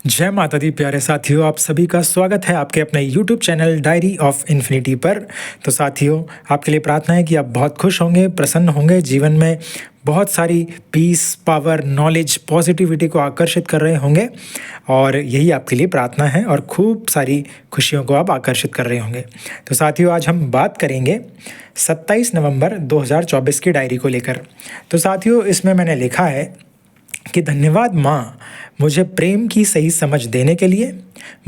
जय माता दी प्यारे साथियों, आप सभी का स्वागत है आपके अपने YouTube channel diary of infinity पर। तो साथियों, आपके लिए प्रार्थना है कि आप बहुत खुश होंगे, प्रसन्न होंगे, जीवन में बहुत सारी पीस, पावर, नॉलेज, पॉजिटिविटी को आकर्षित कर रहे होंगे और यही आपके लिए प्रार्थना है और खूब सारी खुशियों को आप आकर्षित कर रहे होंगे। तो साथियों, आज हम बात करेंगे 27 नवंबर 2024 की डायरी को लेकर। तो साथियों, इसमें मैंने लिखा है कि धन्यवाद माँ, मुझे प्रेम की सही समझ देने के लिए,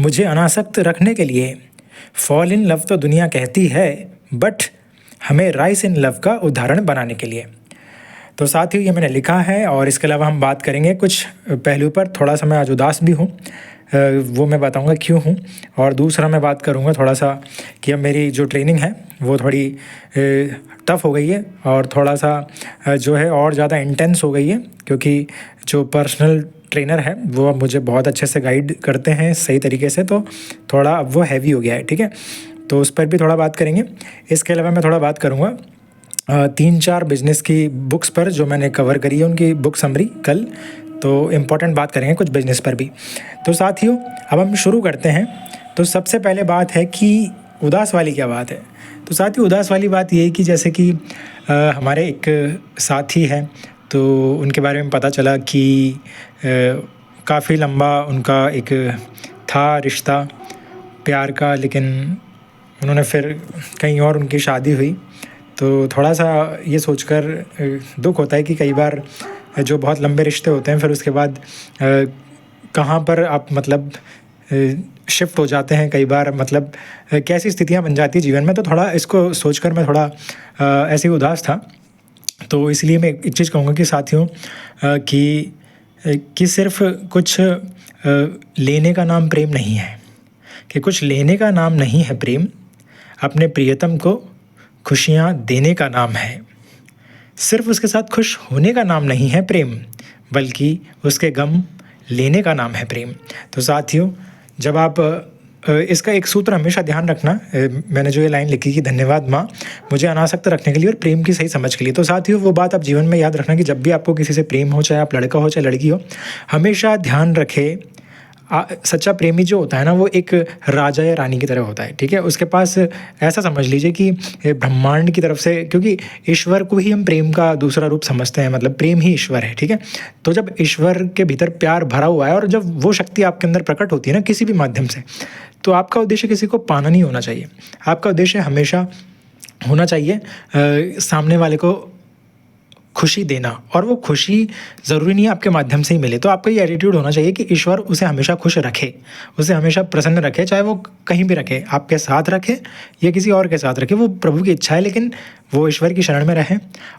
मुझे अनासक्त रखने के लिए। फॉल इन लव तो दुनिया कहती है, बट हमें राइस इन लव का उदाहरण बनाने के लिए। तो साथियों, ये मैंने लिखा है और इसके अलावा हम बात करेंगे कुछ पहलू पर। थोड़ा सा मैं आज उदास भी हूँ, वो मैं बताऊंगा क्यों हूँ। और दूसरा मैं बात करूँगा थोड़ा सा कि अब मेरी जो ट्रेनिंग है वो थोड़ी टफ़ हो गई है और थोड़ा सा जो है और ज़्यादा इंटेंस हो गई है, क्योंकि जो पर्सनल ट्रेनर है वो अब मुझे बहुत अच्छे से गाइड करते हैं सही तरीके से, तो थोड़ा अब वो हैवी हो गया है। ठीक है, तो उस पर भी थोड़ा बात करेंगे। इसके अलावा मैं थोड़ा बात करूँगा 3-4 बिजनेस की बुक्स पर जो मैंने कवर करी है, उनकी बुक समरी कल। तो इम्पॉर्टेंट बात करेंगे कुछ बिजनेस पर भी। तो साथियों, अब हम शुरू करते हैं। तो सबसे पहले बात है कि उदास वाली क्या बात है। तो साथियों, उदास वाली बात ये है कि जैसे कि हमारे एक साथी हैं, तो उनके बारे में पता चला कि काफ़ी लंबा उनका एक था रिश्ता प्यार का, लेकिन उन्होंने फिर कहीं और उनकी शादी हुई। तो थोड़ा सा ये सोचकर दुख होता है कि कई बार जो बहुत लंबे रिश्ते होते हैं फिर उसके बाद कहाँ पर आप मतलब शिफ्ट हो जाते हैं, कई बार मतलब कैसी स्थितियाँ बन जाती है जीवन में। तो थोड़ा इसको सोचकर मैं थोड़ा ऐसे ही उदास था। तो इसलिए मैं एक चीज़ कहूँगा कि साथियों कि सिर्फ कुछ लेने का नाम प्रेम नहीं है, कि कुछ लेने का नाम नहीं है प्रेम, अपने प्रियतम को खुशियाँ देने का नाम है। सिर्फ उसके साथ खुश होने का नाम नहीं है प्रेम, बल्कि उसके गम लेने का नाम है प्रेम। तो साथियों, जब आप इसका एक सूत्र हमेशा ध्यान रखना, मैंने जो ये लाइन लिखी कि धन्यवाद माँ, मुझे अनासक्त रखने के लिए और प्रेम की सही समझ के लिए। तो साथियों, वो बात आप जीवन में याद रखना कि जब भी आपको किसी से प्रेम हो, चाहे आप लड़का हो चाहे लड़की हो, हमेशा ध्यान रखें सच्चा प्रेमी जो होता है ना, वो एक राजा या रानी की तरह होता है। ठीक है, उसके पास ऐसा समझ लीजिए कि ब्रह्मांड की तरफ से, क्योंकि ईश्वर को ही हम प्रेम का दूसरा रूप समझते हैं, मतलब प्रेम ही ईश्वर है। ठीक है, तो जब ईश्वर के भीतर प्यार भरा हुआ है और जब वो शक्ति आपके अंदर प्रकट होती है ना किसी भी माध्यम से, तो आपका उद्देश्य किसी को पाना नहीं होना चाहिए। आपका उद्देश्य हमेशा होना चाहिए सामने वाले को खुशी देना, और वो खुशी ज़रूरी नहीं है आपके माध्यम से ही मिले। तो आपका ये एटीट्यूड होना चाहिए कि ईश्वर उसे हमेशा खुश रखे, उसे हमेशा प्रसन्न रखे, चाहे वो कहीं भी रखे, आपके साथ रखे या किसी और के साथ रखे, वो प्रभु की इच्छा है, लेकिन वो ईश्वर की शरण में रहें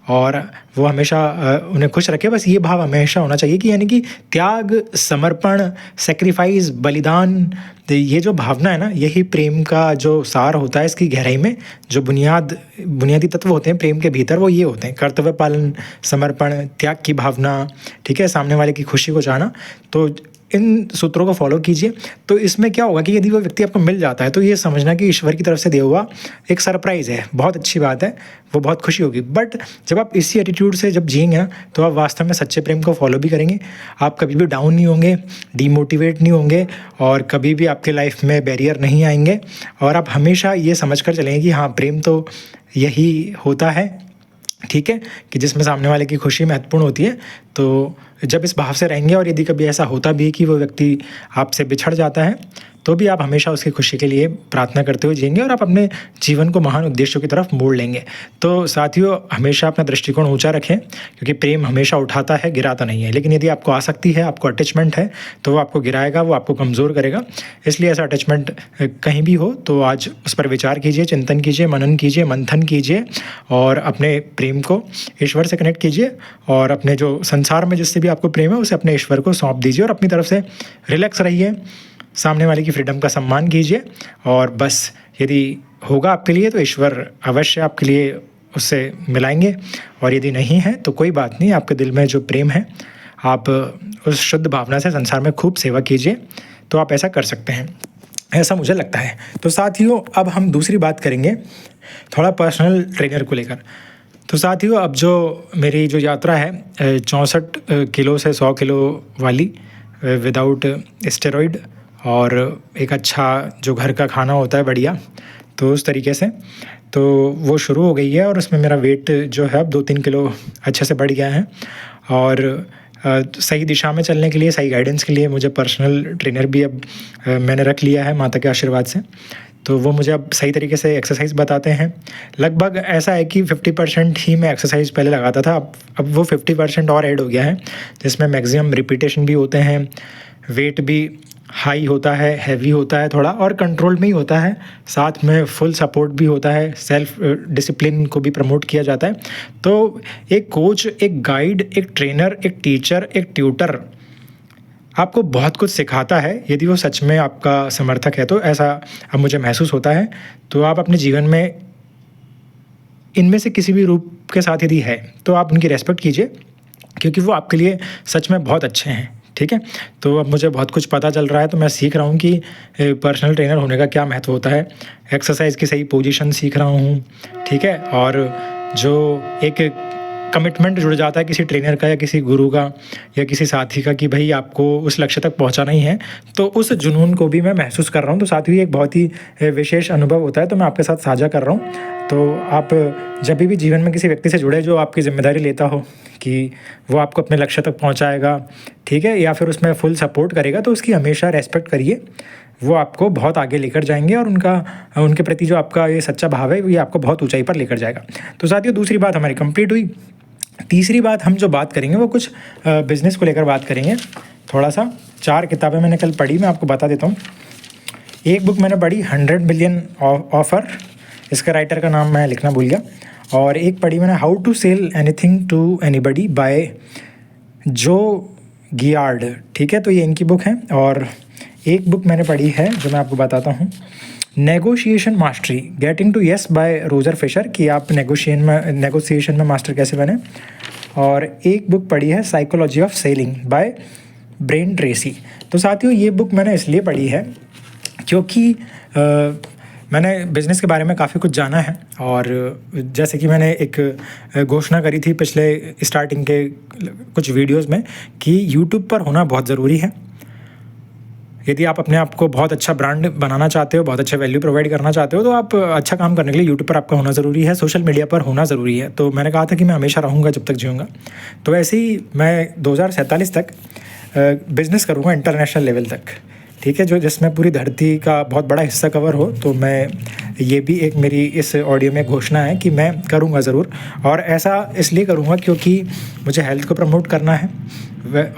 और वो हमेशा उन्हें खुश रखे। बस ये भाव हमेशा होना चाहिए कि यानी कि त्याग, समर्पण, सेक्रीफाइस, बलिदान, ये जो भावना है ना, यही प्रेम का जो सार होता है। इसकी गहराई में जो बुनियादी तत्व होते हैं प्रेम के भीतर, वो ये होते हैं: कर्तव्य पालन, समर्पण, त्याग की भावना, ठीक है, सामने वाले की खुशी को चाहना। तो इन सूत्रों को फॉलो कीजिए। तो इसमें क्या होगा कि यदि वो व्यक्ति आपको मिल जाता है तो ये समझना कि ईश्वर की तरफ से दिया हुआ एक सरप्राइज़ है, बहुत अच्छी बात है, वो बहुत खुशी होगी। बट जब आप इसी एटीट्यूड से जब जिएंगे ना, तो आप वास्तव में सच्चे प्रेम को फॉलो भी करेंगे। आप कभी भी डाउन नहीं होंगे, डीमोटिवेट नहीं होंगे और कभी भी आपके लाइफ में बैरियर नहीं आएंगे। और आप हमेशा ये समझ कर चलेंगे कि हाँ, प्रेम तो यही होता है, ठीक है, कि जिसमें सामने वाले की खुशी महत्वपूर्ण होती है। तो जब इस भाव से रहेंगे और यदि कभी ऐसा होता भी है कि वो व्यक्ति आपसे बिछड़ जाता है, तो भी आप हमेशा उसकी खुशी के लिए प्रार्थना करते हुए जिएंगे और आप अपने जीवन को महान उद्देश्यों की तरफ मोड़ लेंगे। तो साथियों, हमेशा अपना दृष्टिकोण ऊंचा रखें, क्योंकि प्रेम हमेशा उठाता है, गिराता नहीं है। लेकिन यदि आपको आसक्ति है, आपको अटैचमेंट है, तो वो आपको गिराएगा, वो आपको कमज़ोर करेगा। इसलिए ऐसा अटैचमेंट कहीं भी हो तो आज उस पर विचार कीजिए, चिंतन कीजिए, मनन कीजिए, मंथन कीजिए और अपने प्रेम को ईश्वर से कनेक्ट कीजिए और अपने जो संसार में जिससे भी आपको प्रेम है उसे अपने ईश्वर को सौंप दीजिए और अपनी तरफ से रिलैक्स रहिए, सामने वाले की फ्रीडम का सम्मान कीजिए। और बस यदि होगा आपके लिए तो ईश्वर अवश्य आपके लिए उससे मिलाएंगे, और यदि नहीं है तो कोई बात नहीं, आपके दिल में जो प्रेम है आप उस शुद्ध भावना से संसार में खूब सेवा कीजिए। तो आप ऐसा कर सकते हैं, ऐसा मुझे लगता है। तो साथियों, अब हम दूसरी बात करेंगे थोड़ा पर्सनल ट्रेनर को लेकर। तो साथियों, अब जो मेरी जो यात्रा है 64 किलो से 100 किलो वाली, विदाउट स्टेरॉइड और एक अच्छा जो घर का खाना होता है बढ़िया, तो उस तरीके से तो वो शुरू हो गई है और उसमें मेरा वेट जो है अब 2-3 किलो अच्छे से बढ़ गया है। और सही दिशा में चलने के लिए, सही गाइडेंस के लिए मुझे पर्सनल ट्रेनर भी अब मैंने रख लिया है माता के आशीर्वाद से। तो वो मुझे अब सही तरीके से एक्सरसाइज बताते हैं। लगभग ऐसा है कि 50% ही मैं एक्सरसाइज पहले लगाता था, अब वो 50% और ऐड हो गया है, जिसमें मैक्सिमम रिपीटेशन भी होते हैं, वेट भी हाई होता है, हैवी होता है थोड़ा, और कंट्रोल में ही होता है, साथ में फुल सपोर्ट भी होता है, सेल्फ डिसिप्लिन को भी प्रमोट किया जाता है। तो एक कोच, एक गाइड, एक ट्रेनर, एक टीचर, एक ट्यूटर आपको बहुत कुछ सिखाता है यदि वो सच में आपका समर्थक है, तो ऐसा अब मुझे महसूस होता है। तो आप अपने जीवन में इनमें से किसी भी रूप के साथ यदि है तो आप उनकी रेस्पेक्ट कीजिए, क्योंकि वो आपके लिए सच में बहुत अच्छे हैं। ठीक है, तो अब मुझे बहुत कुछ पता चल रहा है, तो मैं सीख रहा हूँ कि पर्सनल ट्रेनर होने का क्या महत्व होता है। एक्सरसाइज की सही पोजीशन सीख रहा हूँ, ठीक है, और जो एक कमिटमेंट जुड़ जाता है किसी ट्रेनर का या किसी गुरु का या किसी साथी का कि भाई आपको उस लक्ष्य तक पहुंचाना ही है, तो उस जुनून को भी मैं महसूस कर रहा हूं। तो साथ ही एक बहुत ही विशेष अनुभव होता है, तो मैं आपके साथ साझा कर रहा हूं। तो आप जब भी जीवन में किसी व्यक्ति से जुड़े जो आपकी जिम्मेदारी लेता हो कि वो आपको अपने लक्ष्य तक पहुँचाएगा, ठीक है, या फिर उसमें फुल सपोर्ट करेगा, तो उसकी हमेशा रेस्पेक्ट करिए। वो आपको बहुत आगे लेकर जाएंगे और उनके प्रति जो आपका ये सच्चा भाव है ये आपको बहुत ऊंचाई पर लेकर जाएगा। तो साथियों, दूसरी बात हमारी कंप्लीट हुई। तीसरी बात हम जो बात करेंगे वो कुछ बिज़नेस को लेकर बात करेंगे थोड़ा सा। 4 किताबें मैंने कल पढ़ी, मैं आपको बता देता हूँ। एक बुक मैंने पढ़ी 100 मिलियन ऑफर, इसका राइटर का नाम मैं लिखना भूल गया। और एक पढ़ी मैंने how to sell anything to anybody by Joe Girard, ठीक है, तो ये इनकी बुक है। और एक बुक मैंने पढ़ी है जो मैं आपको बताता हूँ, negotiation mastery getting to yes by Roger Fisher, कि आप नेगोशिएशन में मास्टर कैसे बने। और एक बुक पढ़ी है psychology of selling by Brian Tracy. तो साथियों, ये बुक मैंने इसलिए पढ़ी है क्योंकि मैंने बिज़नेस के बारे में काफ़ी कुछ जाना है, और जैसे कि मैंने एक घोषणा करी थी पिछले स्टार्टिंग के कुछ वीडियोज़ में कि यूट्यूब पर होना बहुत ज़रूरी है। यदि आप अपने आप को बहुत अच्छा ब्रांड बनाना चाहते हो, बहुत अच्छा वैल्यू प्रोवाइड करना चाहते हो, तो आप अच्छा काम करने के लिए यूट्यूब पर आपका होना ज़रूरी है, सोशल मीडिया पर होना ज़रूरी है। तो मैंने कहा था कि मैं हमेशा रहूँगा जब तक जीऊँगा। तो ऐसे ही मैं 2047 तक बिज़नेस करूँगा इंटरनेशनल लेवल तक, ठीक है, जो जिसमें पूरी धरती का बहुत बड़ा हिस्सा कवर हो। तो मैं ये भी एक मेरी इस ऑडियो में घोषणा है कि मैं करूँगा ज़रूर, और ऐसा इसलिए करूँगा क्योंकि मुझे हेल्थ को प्रमोट करना है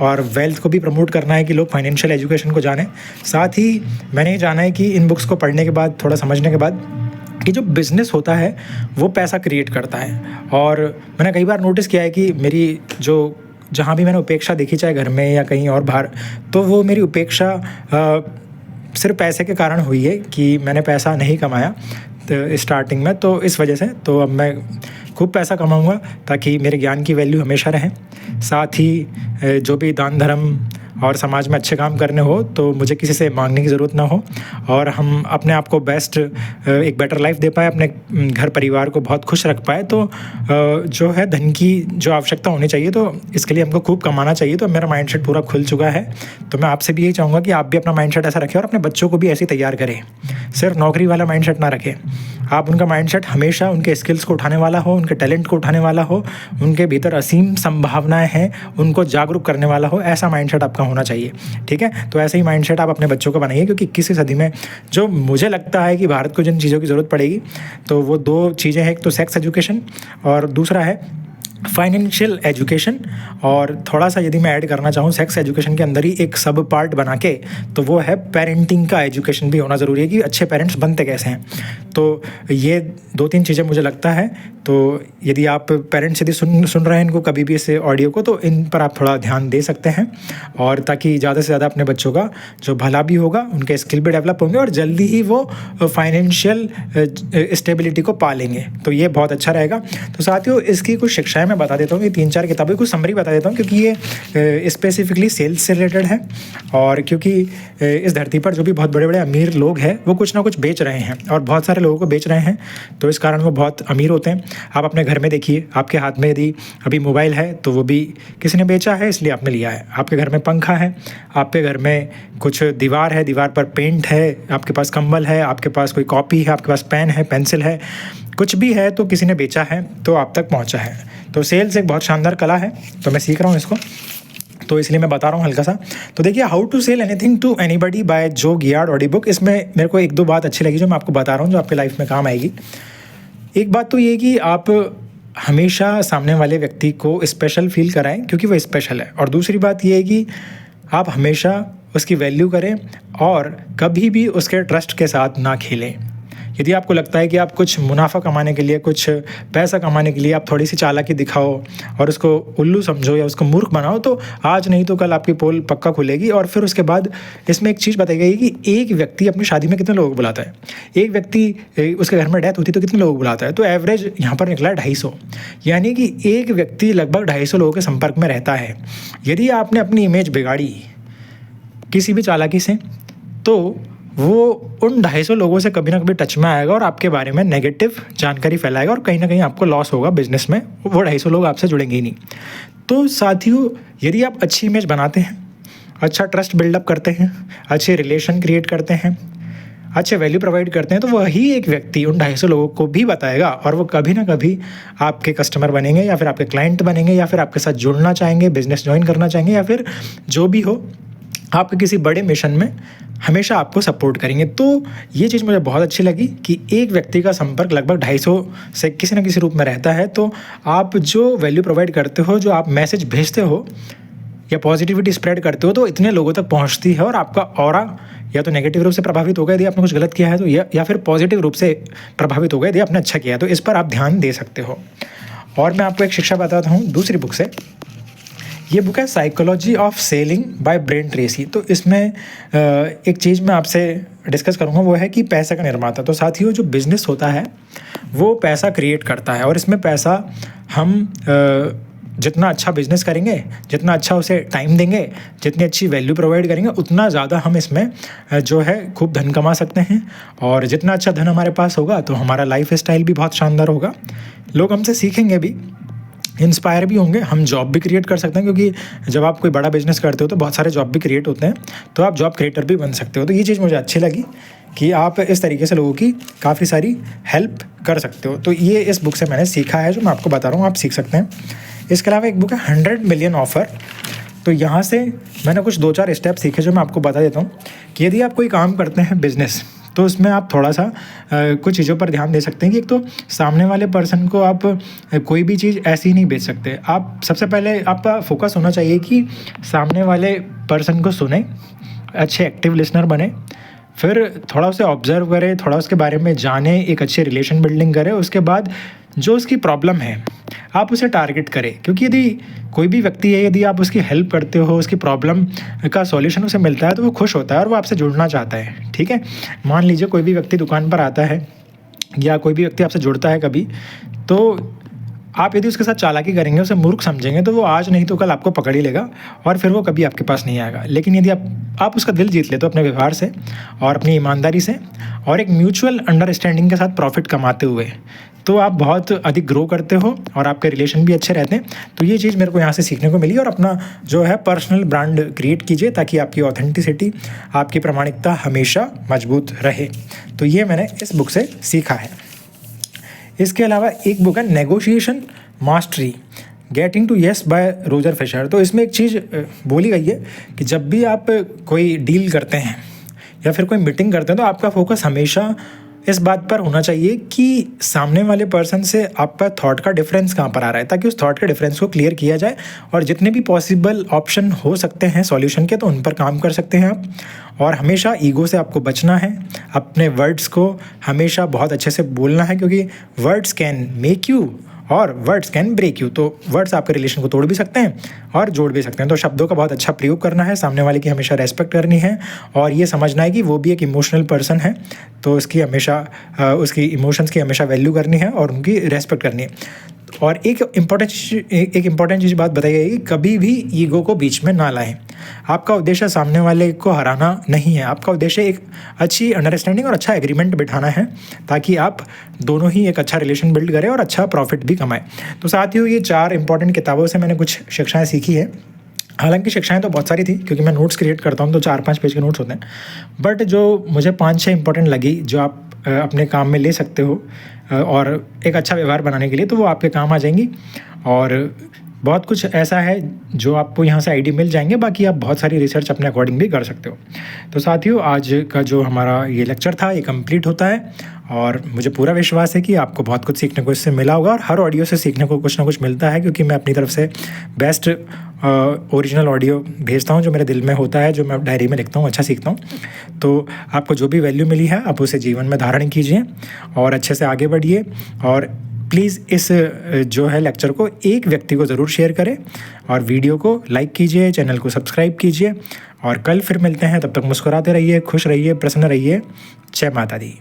और वेल्थ को भी प्रमोट करना है कि लोग फाइनेंशियल एजुकेशन को जानें। साथ ही मैंने ये जाना है कि इन बुक्स को पढ़ने के बाद, थोड़ा समझने के बाद, कि जो बिज़नेस होता है वो पैसा क्रिएट करता है। और मैंने कई बार नोटिस किया है कि मेरी जहाँ भी मैंने उपेक्षा देखी, चाहे घर में या कहीं और बाहर, तो वो मेरी उपेक्षा सिर्फ पैसे के कारण हुई है कि मैंने पैसा नहीं कमाया स्टार्टिंग में। तो इस वजह से तो अब मैं खूब पैसा कमाऊंगा ताकि मेरे ज्ञान की वैल्यू हमेशा रहे। साथ ही जो भी दान धर्म और समाज में अच्छे काम करने हो तो मुझे किसी से मांगने की ज़रूरत ना हो, और हम अपने आप को बेस्ट एक बेटर लाइफ दे पाए, अपने घर परिवार को बहुत खुश रख पाए। तो जो है धन की जो आवश्यकता होनी चाहिए, तो इसके लिए हमको खूब कमाना चाहिए। तो मेरा माइंडसेट पूरा खुल चुका है। तो मैं आपसे भी यही चाहूँगा कि आप भी अपना माइंडसेट ऐसा रखें और अपने बच्चों को भी ऐसे तैयार करें। सिर्फ नौकरी वाला माइंडसेट ना रखें, आप उनका माइंडसेट हमेशा उनके स्किल्स को उठाने वाला हो, उनके टैलेंट को उठाने वाला हो, उनके भीतर असीम संभावनाएं हैं उनको जागरूक करने वाला हो, ऐसा माइंडसेट आपका होना चाहिए। ठीक है, तो ऐसे ही माइंडसेट आप अपने बच्चों को बनाइए, क्योंकि 21वीं सदी में जो मुझे लगता है कि भारत को जिन चीज़ों की ज़रूरत पड़ेगी, तो वो 2 चीज़ें हैं। एक तो सेक्स एजुकेशन और दूसरा है फाइनेंशियल एजुकेशन। और थोड़ा सा यदि मैं ऐड करना चाहूँ सेक्स एजुकेशन के अंदर ही एक सब पार्ट बना के, तो वो है पेरेंटिंग का एजुकेशन भी होना ज़रूरी है कि अच्छे पेरेंट्स बनते कैसे हैं। तो ये 2-3 चीज़ें मुझे लगता है। तो यदि आप पेरेंट्स यदि सुन रहे हैं इनको कभी भी इस ऑडियो को, तो इन पर आप थोड़ा ध्यान दे सकते हैं, और ताकि ज़्यादा से ज़्यादा अपने बच्चों का जो भला भी होगा, उनके स्किल भी डेवलप होंगे और जल्दी ही वो फाइनेंशियल स्टेबिलिटी को पा लेंगे। तो ये बहुत अच्छा रहेगा। तो साथियों, इसकी कुछ शिक्षाएं मैं मैं बता देता हूँ, ये 3-4 किताबें कुछ समरी बता देता हूँ, क्योंकि ये स्पेसिफिकली सेल्स से रिलेटेड है। और क्योंकि इस धरती पर जो भी बहुत बड़े बड़े अमीर लोग हैं वो कुछ ना कुछ बेच रहे हैं और बहुत सारे लोगों को बेच रहे हैं, तो इस कारण वो बहुत अमीर होते हैं। आप अपने घर में देखिए, आपके हाथ में यदि अभी मोबाइल है तो वो भी किसी ने बेचा है इसलिए आपने लिया है। आपके घर में पंखा है, आपके घर में कुछ दीवार है, दीवार पर पेंट है, आपके पास कंबल है, आपके पास कोई कॉपी है, आपके पास पेन है, पेंसिल है, कुछ भी है तो किसी ने बेचा है तो आप तक पहुंचा है। तो सेल्स एक बहुत शानदार कला है, तो मैं सीख रहा हूँ इसको, तो इसलिए मैं बता रहा हूँ हल्का सा। तो देखिए, how to sell anything to anybody by Joe Girard audio book. इसमें मेरे को 1-2 बात अच्छी लगी जो मैं आपको बता रहा हूँ, जो आपकी लाइफ में काम आएगी। एक बात तो ये कि आप हमेशा सामने वाले व्यक्ति को स्पेशल फील कराएं क्योंकि वो स्पेशल है। और दूसरी बात ये है कि आप हमेशा उसकी वैल्यू करें और कभी भी उसके ट्रस्ट के साथ ना खेलें। यदि आपको लगता है कि आप कुछ मुनाफा कमाने के लिए, कुछ पैसा कमाने के लिए आप थोड़ी सी चालाकी दिखाओ और उसको उल्लू समझो या उसको मूर्ख बनाओ, तो आज नहीं तो कल आपकी पोल पक्का खुलेगी। और फिर उसके बाद इसमें एक चीज़ बताई गई कि एक व्यक्ति अपनी शादी में कितने लोगों को बुलाता है, एक व्यक्ति उसके घर में डेथ होती है तो कितने लोगों को बुलाता है। तो एवरेज यहाँ पर निकला है 250, यानी कि एक व्यक्ति लगभग 250 लोगों के संपर्क में रहता है। यदि आपने अपनी इमेज बिगाड़ी किसी भी चालाकी से, तो वो उन 250 लोगों से कभी ना कभी टच में आएगा और आपके बारे में नेगेटिव जानकारी फैलाएगा और कहीं ना कहीं आपको लॉस होगा बिजनेस में, वो 250 लोग आपसे जुड़ेंगे ही नहीं। तो साथियों, यदि आप अच्छी इमेज बनाते हैं, अच्छा ट्रस्ट बिल्डअप करते हैं, अच्छे रिलेशन क्रिएट करते हैं, अच्छे वैल्यू प्रोवाइड करते हैं, तो वही एक व्यक्ति उन 250 लोगों को भी बताएगा और वो कभी ना कभी आपके कस्टमर बनेंगे या फिर आपके क्लाइंट बनेंगे या फिर आपके साथ जुड़ना चाहेंगे, बिजनेस ज्वाइन करना चाहेंगे, या फिर जो भी हो आपके किसी बड़े मिशन में हमेशा आपको सपोर्ट करेंगे। तो ये चीज़ मुझे बहुत अच्छी लगी कि एक व्यक्ति का संपर्क लगभग 250 से किसी न किसी रूप में रहता है। तो आप जो वैल्यू प्रोवाइड करते हो, जो आप मैसेज भेजते हो या पॉजिटिविटी स्प्रेड करते हो, तो इतने लोगों तक पहुंचती है और आपका ऑरा या तो नेगेटिव रूप से प्रभावित होगा यदि आपने कुछ गलत किया है, तो या फिर पॉजिटिव रूप से प्रभावित होगा यदि आपने अच्छा किया है। तो इस पर आप ध्यान दे सकते हो। और मैं आपको एक शिक्षा बताता हूँ दूसरी बुक से। ये बुक है psychology of selling by Brian Tracy. तो इसमें एक चीज़ मैं आपसे डिस्कस करूँगा, वो है कि पैसे का निर्माता। तो साथियों, जो बिज़नेस होता है वो पैसा क्रिएट करता है और इसमें पैसा हम जितना अच्छा बिज़नेस करेंगे, जितना अच्छा उसे टाइम देंगे, जितनी अच्छी वैल्यू प्रोवाइड करेंगे, उतना ज़्यादा हम इसमें जो है खूब धन कमा सकते हैं। और जितना अच्छा धन हमारे पास होगा तो हमारा लाइफ स्टाइल भी बहुत शानदार होगा, लोग हमसे सीखेंगे भी, इंस्पायर भी होंगे, हम जॉब भी क्रिएट कर सकते हैं, क्योंकि जब आप कोई बड़ा बिजनेस करते हो तो बहुत सारे जॉब भी क्रिएट होते हैं, तो आप जॉब क्रिएटर भी बन सकते हो। तो ये चीज़ मुझे अच्छी लगी कि आप इस तरीके से लोगों की काफ़ी सारी हेल्प कर सकते हो। तो ये इस बुक से मैंने सीखा है, जो मैं आपको बता रहा हूँ, आप सीख सकते हैं। इसके अलावा एक बुक है 100 मिलियन ऑफर। तो यहाँ से मैंने कुछ 2-4 स्टेप सीखे जो मैं आपको बता देता हूँ कि यदि आप कोई काम करते हैं बिजनेस, तो उसमें आप थोड़ा सा कुछ चीज़ों पर ध्यान दे सकते हैं कि एक तो सामने वाले पर्सन को आप कोई भी चीज़ ऐसी नहीं बेच सकते। आप सबसे पहले आपका फोकस होना चाहिए कि सामने वाले पर्सन को सुने, अच्छे एक्टिव लिसनर बने, फिर थोड़ा उसे ऑब्जर्व करें, थोड़ा उसके बारे में जाने, एक अच्छे रिलेशन बिल्डिंग करें। उसके बाद जो उसकी प्रॉब्लम है आप उसे टारगेट करें, क्योंकि यदि कोई भी व्यक्ति है, यदि आप उसकी हेल्प करते हो, उसकी प्रॉब्लम का सॉल्यूशन उसे मिलता है, तो वो खुश होता है और वो आपसे जुड़ना चाहता है। ठीक है, मान लीजिए कोई भी व्यक्ति दुकान पर आता है या कोई भी व्यक्ति आपसे जुड़ता है कभी, तो आप यदि उसके साथ चालाकी करेंगे, उसे मूर्ख समझेंगे, तो वो आज नहीं तो कल आपको पकड़ ही लेगा और फिर वो कभी आपके पास नहीं आएगा। लेकिन यदि आप उसका दिल जीत लेते हो अपने व्यवहार से और अपनी ईमानदारी से और एक म्यूचुअल अंडरस्टैंडिंग के साथ प्रॉफिट कमाते हुए, तो आप बहुत अधिक ग्रो करते हो और आपके रिलेशन भी अच्छे रहते हैं। तो ये चीज़ मेरे को यहाँ से सीखने को मिली। और अपना जो है पर्सनल ब्रांड क्रिएट कीजिए ताकि आपकी ऑथेंटिसिटी, आपकी प्रामाणिकता हमेशा मजबूत रहे। तो ये मैंने इस बुक से सीखा है। इसके अलावा एक बुक है negotiation mastery, getting to yes by Roger Fisher. तो इसमें एक चीज़ बोली गई है कि जब भी आप कोई डील करते हैं या फिर कोई मीटिंग करते हैं, तो आपका फोकस हमेशा इस बात पर होना चाहिए कि सामने वाले पर्सन से आपका थॉट का डिफरेंस कहाँ पर आ रहा है, ताकि उस थॉट के डिफरेंस को क्लियर किया जाए और जितने भी पॉसिबल ऑप्शन हो सकते हैं सॉल्यूशन के, तो उन पर काम कर सकते हैं आप। और हमेशा ईगो से आपको बचना है, अपने वर्ड्स को हमेशा बहुत अच्छे से बोलना है, क्योंकि वर्ड्स कैन मेक यू और वर्ड्स कैन ब्रेक यू। तो वर्ड्स आपके रिलेशन को तोड़ भी सकते हैं और जोड़ भी सकते हैं। तो शब्दों का बहुत अच्छा प्रयोग करना है, सामने वाले की हमेशा रेस्पेक्ट करनी है और ये समझना है कि वो भी एक इमोशनल पर्सन है, तो उसकी हमेशा उसकी इमोशंस की हमेशा वैल्यू करनी है और उनकी रेस्पेक्ट करनी है। और एक इम्पॉर्टेंट चीज़ बात बताइए कि कभी भी ईगो को बीच में ना लाएं। आपका उद्देश्य सामने वाले को हराना नहीं है, आपका उद्देश्य एक अच्छी अंडरस्टैंडिंग और अच्छा एग्रीमेंट बिठाना है, ताकि आप दोनों ही एक अच्छा रिलेशन बिल्ड करें और अच्छा प्रॉफिट भी कमाएं। तो साथियों, ये 4 इंपॉर्टेंट किताबों से मैंने कुछ शिक्षाएँ सीखी है। हालांकि शिक्षाएं तो बहुत सारी थी, क्योंकि मैं नोट्स क्रिएट करता हूं तो 4-5 पेज के नोट्स होते हैं, बट जो मुझे 5-6 इंपॉर्टेंट लगी जो आप अपने काम में ले सकते हो और एक अच्छा व्यवहार बनाने के लिए, तो वो आपके काम आ जाएंगी। और बहुत कुछ ऐसा है जो आपको यहाँ से आईडी मिल जाएंगे, बाकी आप बहुत सारी रिसर्च अपने अकॉर्डिंग भी कर सकते हो। तो साथियों, आज का जो हमारा ये लेक्चर था ये कंप्लीट होता है, और मुझे पूरा विश्वास है कि आपको बहुत कुछ सीखने को इससे मिला होगा। और हर ऑडियो से सीखने को कुछ ना कुछ मिलता है, क्योंकि मैं अपनी तरफ से बेस्ट ओरिजिनल ऑडियो भेजता हूँ जो मेरे दिल में होता है, जो मैं डायरी में लिखता हूँ, अच्छा सीखता हूँ। तो आपको जो भी वैल्यू मिली है आप उसे जीवन में धारण कीजिए और अच्छे से आगे बढ़िए। और प्लीज़ इस जो है लेक्चर को एक व्यक्ति को ज़रूर शेयर करें, और वीडियो को लाइक कीजिए, चैनल को सब्सक्राइब कीजिए। और कल फिर मिलते हैं, तब तक मुस्कुराते रहिए, खुश रहिए, प्रसन्न रहिए। जय माता दी।